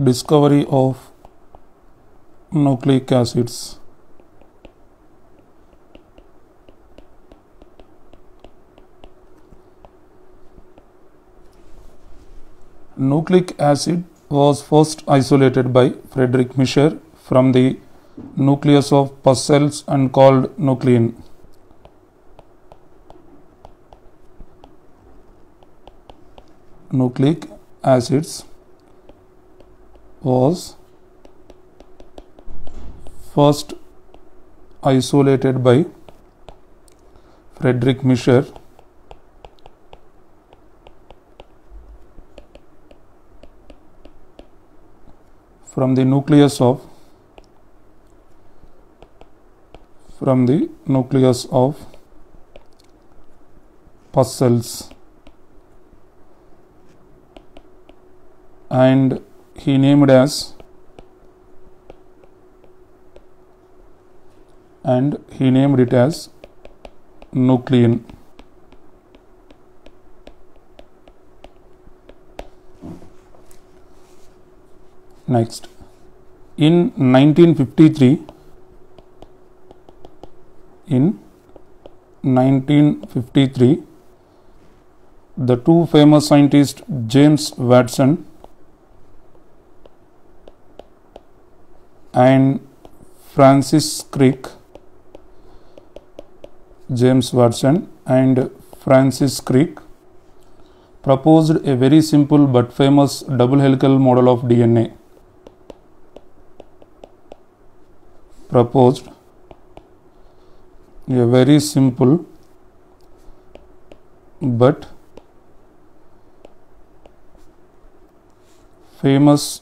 Discovery of nucleic acids. Nucleic acid was first isolated by Friedrich Mischer from the nucleus of pus cells and called nuclein. Nucleic acids was first isolated by Friedrich Mischer from the nucleus of pus cells, and he named it as nuclein. Next, in 1953, the two famous scientists James Watson and Francis Crick proposed a very simple but famous double helical model of DNA. Proposed a very simple but famous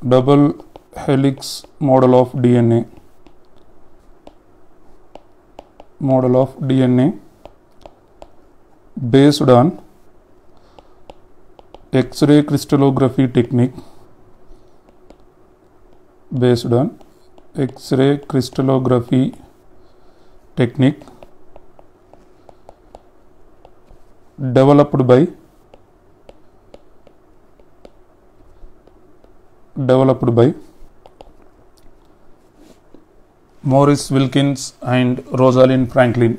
double helix model of DNA based on X-ray crystallography technique developed by Maurice Wilkins and Rosalind Franklin.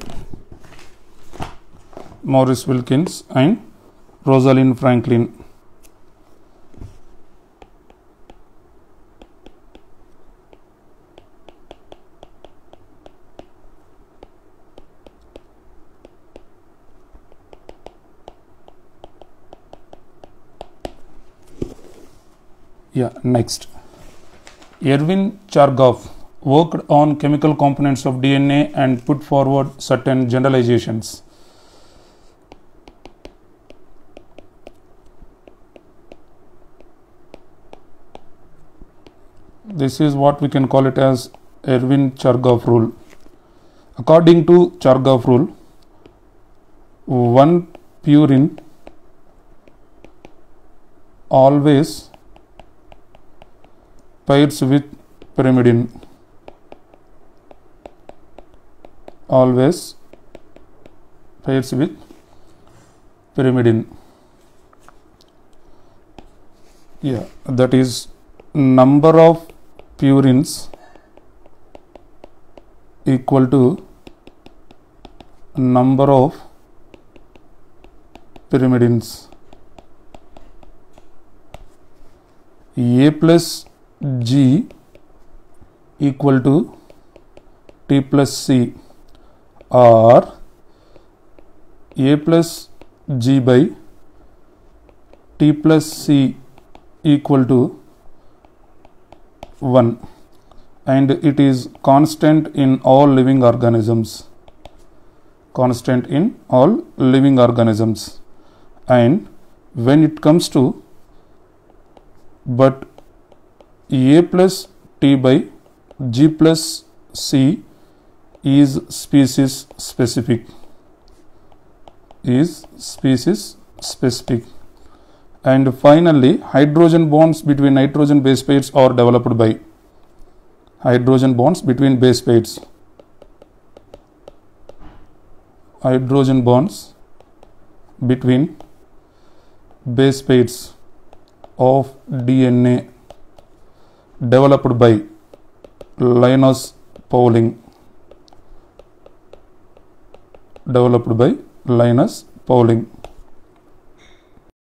Next, Erwin Chargaff worked on chemical components of DNA and put forward certain generalizations. This is what we can call it as Erwin Chargaff rule. According to Chargaff rule, one purine always pairs with pyrimidine. That is, number of purines equal to number of pyrimidines. A plus G equal to T plus C, or A plus G by T plus C equal to 1, and it is constant in all living organisms. And when it comes to A plus T by G plus C is species specific. And finally, hydrogen bonds between nitrogen base pairs are developed by hydrogen bonds between base pairs. Hydrogen bonds between base pairs of DNA developed by Linus Pauling. Developed by Linus Pauling.